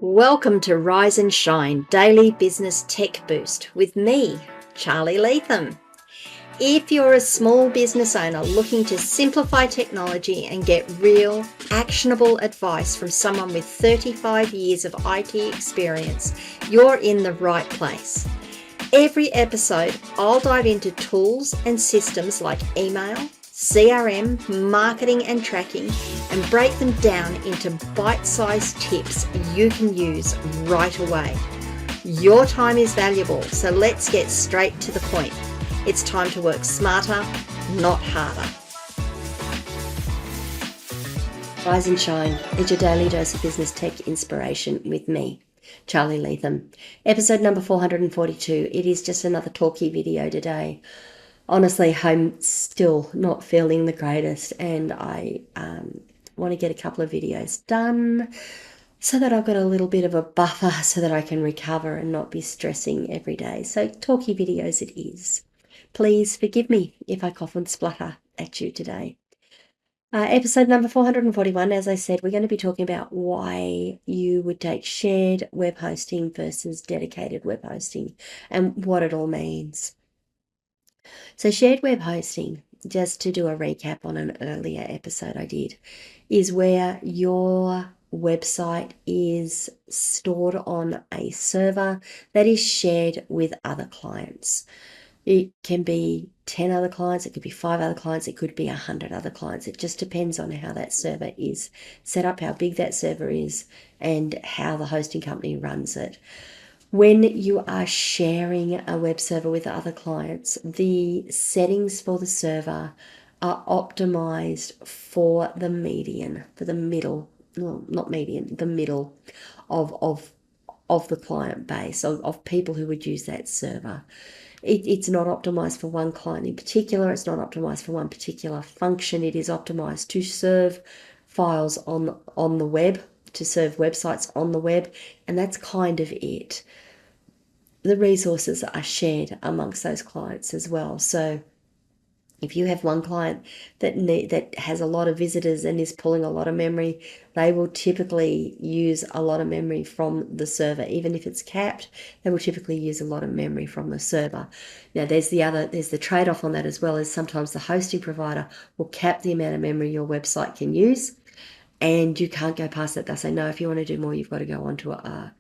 Welcome to Rise and Shine Daily Business Tech Boost with me, Charly Latham. If you're a small business owner looking to simplify technology and get real, actionable advice from someone with 35 years of IT experience, you're in the right place. Every episode, I'll dive into tools and systems like email, CRM, marketing and tracking, and break them down into bite-sized tips you can use right away. Your time is valuable, so let's get straight to the point. It's time to work smarter, not harder. Rise and Shine is your daily dose of business tech inspiration with me, Charly Latham. Episode number 442. It is just another talky video today. Honestly, I'm still not feeling the greatest, and I want to get a couple of videos done so that I've got a little bit of a buffer so that I can recover and not be stressing every day. So talky videos it is. Please forgive me if I cough and splutter at you today. Episode number 441, as I said, we're going to be talking about why you would take shared web hosting versus dedicated web hosting and what it all means. So shared web hosting, just to do a recap on an earlier episode I did, is where your website is stored on a server that is shared with other clients. It can be 10 other clients, it could be 5 other clients, it could be 100 other clients. It just depends on how that server is set up, how big that server is, and how the hosting company runs it. When you are sharing a web server with other clients, the settings for the server are optimized for the median, for the middle, well, not median, the middle of the client base, of people who would use that server. It's not optimized for one client in particular. It's not optimized for one particular function. It is optimized to serve files on the web, to serve websites on the web, and that's kind of it. The resources are shared amongst those clients as well. So if you have one client that has a lot of visitors and is pulling a lot of memory, they will typically use a lot of memory from the server. Even if it's capped, they will typically use a lot of memory from the server. Now there's the trade-off on that as well, is sometimes the hosting provider will cap the amount of memory your website can use, and you can't go past that. They'll say, no, if you want to do more, you've got to go onto a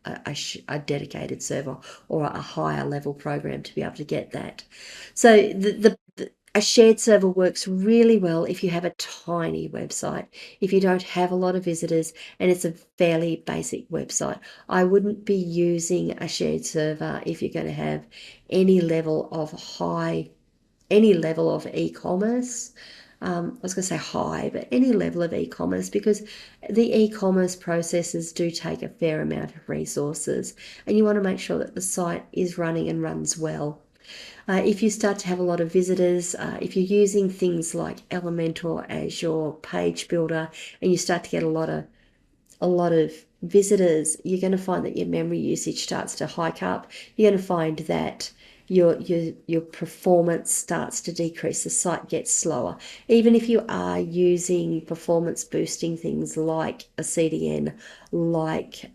dedicated server or a higher level program to be able to get that. So a shared server works really well if you have a tiny website, if you don't have a lot of visitors and it's a fairly basic website. I wouldn't be using a shared server if you're going to have any level of e-commerce. I was going to say high, but any level of e-commerce, because the e-commerce processes do take a fair amount of resources, and you want to make sure that the site is running and runs well. If you start to have a lot of visitors, if you're using things like Elementor as your page builder, and you start to get a lot of visitors, you're going to find that your memory usage starts to hike up. You're going to find that your performance starts to decrease. The site gets slower. Even if you are using performance boosting things like a CDN, like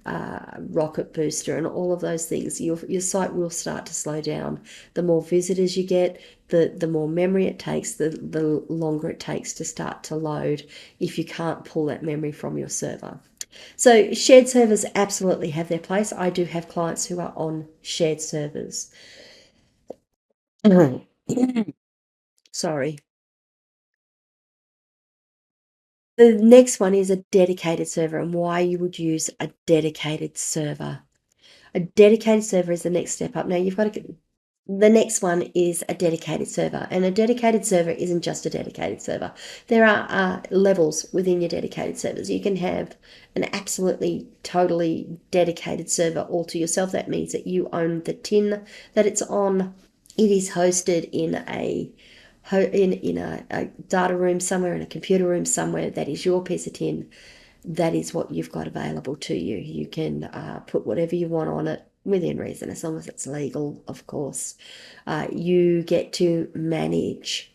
Rocket Booster and all of those things, your site will start to slow down. The more visitors you get, the more memory it takes, the longer it takes to start to load if you can't pull that memory from your server. So shared servers absolutely have their place. I do have clients who are on shared servers. Sorry. The next one is a dedicated server, and why you would use a dedicated server. A dedicated server is the next step up. Now you've got to get, the next one is a dedicated server, and a dedicated server isn't just a dedicated server. There are levels within your dedicated servers. You can have an absolutely totally dedicated server all to yourself. That means that you own the tin that it's on. It is hosted in a data room somewhere, in a computer room somewhere. That is your piece of tin. That is what you've got available to you. You can put whatever you want on it within reason, as long as it's legal, of course. You get to manage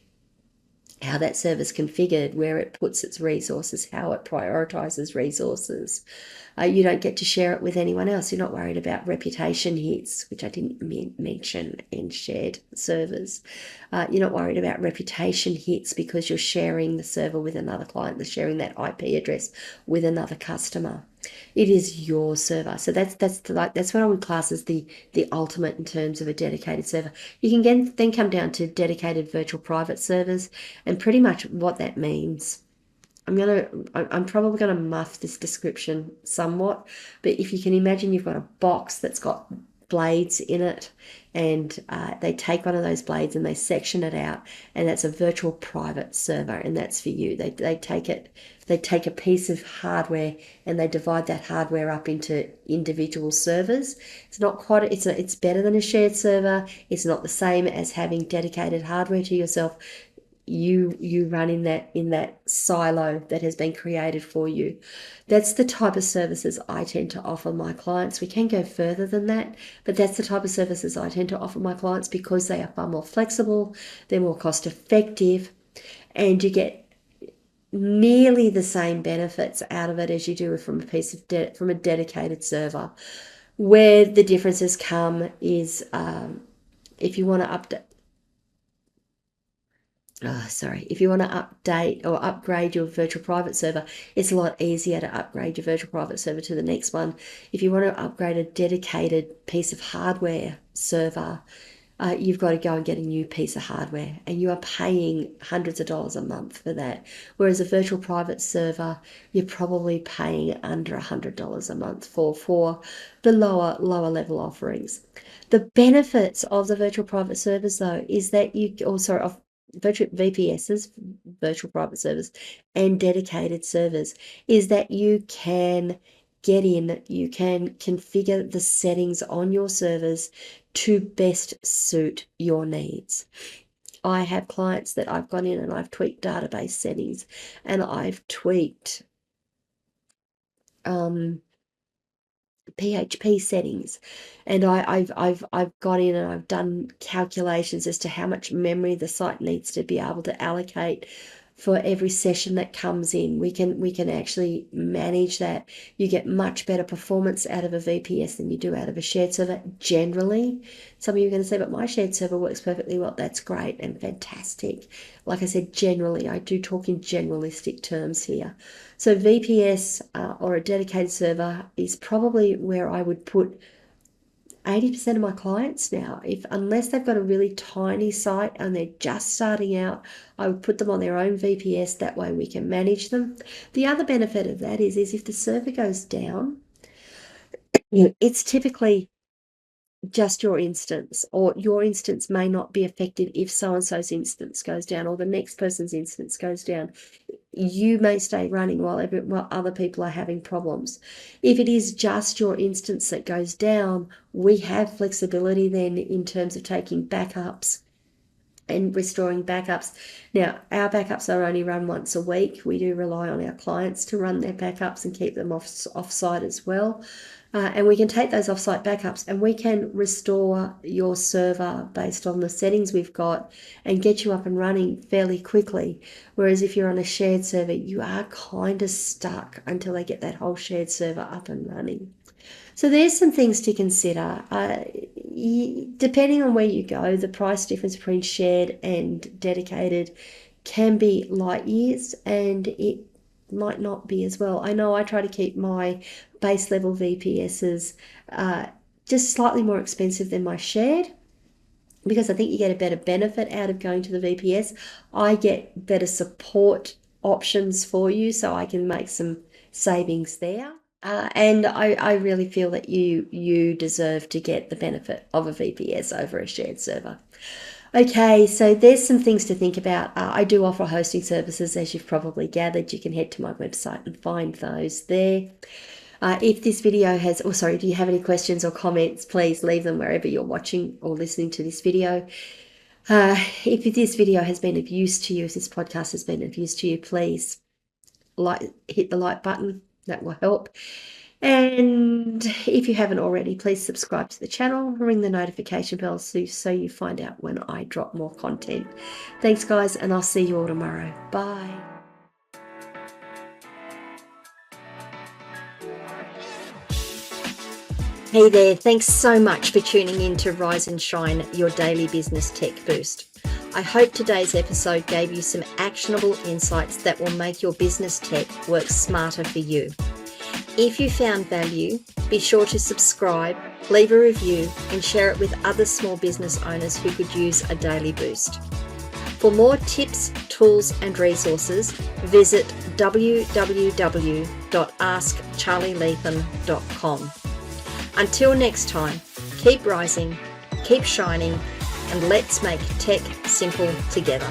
how that server's configured, where it puts its resources, how it prioritizes resources. You don't get to share it with anyone else. You're not worried about reputation hits, which I didn't mention in shared servers. You're not worried about reputation hits because you're sharing the server with another client, they're sharing that IP address with another customer. It is your server. So that's what I would class as the ultimate in terms of a dedicated server. You can then come down to dedicated virtual private servers, and pretty much what that means. I'm probably gonna muff this description somewhat, but if you can imagine, you've got a box that's got blades in it, and they take one of those blades and they section it out, and that's a virtual private server, and that's for you. They take a piece of hardware and they divide that hardware up into individual servers. It's not quite, it's better than a shared server. It's not the same as having dedicated hardware to yourself. You run in that silo that has been created for you. That's the type of services I tend to offer my clients. We can go further than that, but that's the type of services I tend to offer my clients because they are far more flexible, they're more cost effective, and you get nearly the same benefits out of it as you do from from a dedicated server. Where the differences come is if you want to update. If you want to update or upgrade your virtual private server, it's a lot easier to upgrade your virtual private server to the next one. If you want to upgrade a dedicated piece of hardware server, you've got to go and get a new piece of hardware, and you are paying hundreds of dollars a month for that. Whereas a virtual private server, you're probably paying under $100 a month for the lower level offerings. The benefits of the virtual private servers, though, is that you also of virtual VPSs, virtual private servers, and dedicated servers, is that you can get in, you can configure the settings on your servers to best suit your needs. I have clients that I've gone in and I've tweaked database settings, and I've tweaked PHP settings, and I've got in and I've done calculations as to how much memory the site needs to be able to allocate for every session that comes in. We can actually manage that. You get much better performance out of a VPS than you do out of a shared server generally. Some of you are going to say, but my shared server works perfectly well. That's great and fantastic. Like I said, generally, I do talk in generalistic terms here. So VPS or a dedicated server is probably where I would put 80% of my clients now. Unless they've got a really tiny site and they're just starting out, I would put them on their own VPS. That way we can manage them. The other benefit of that is if the server goes down, it's typically just your instance, or your instance may not be affected if so-and-so's instance goes down or the next person's instance goes down. You may stay running while other people are having problems. If it is just your instance that goes down, we have flexibility then in terms of taking backups and restoring backups. Now, our backups are only run once a week. We do rely on our clients to run their backups and keep them off-site as well. And we can take those off-site backups and we can restore your server based on the settings we've got and get you up and running fairly quickly. Whereas if you're on a shared server, you are kind of stuck until they get that whole shared server up and running. So there's some things to consider. Depending on where you go, the price difference between shared and dedicated can be light years, and it might not be as well. I know I try to keep my base level VPSs just slightly more expensive than my shared, because I think you get a better benefit out of going to the VPS. I get better support options for you, so I can make some savings there. And I really feel that you deserve to get the benefit of a VPS over a shared server. Okay, so there's some things to think about. I do offer hosting services, as you've probably gathered. You can head to my website and find those there. If this video has, do you have any questions or comments, please leave them wherever you're watching or listening to this video. If this video has been of use to you, if this podcast has been of use to you, please hit the like button. That will help. And And if you haven't already, please subscribe to the channel, ring the notification bell so you find out when I drop more content. Thanks, guys, and I'll see you all tomorrow. Bye. Hey there, thanks so much for tuning in to Rise and Shine, your daily business tech boost. I hope today's episode gave you some actionable insights that will make your business tech work smarter for you. If you found value, be sure to subscribe, leave a review, and share it with other small business owners who could use a daily boost. For more tips, tools, and resources, visit www.askcharlylethem.com. Until next time, keep rising, keep shining, and let's make tech simple together.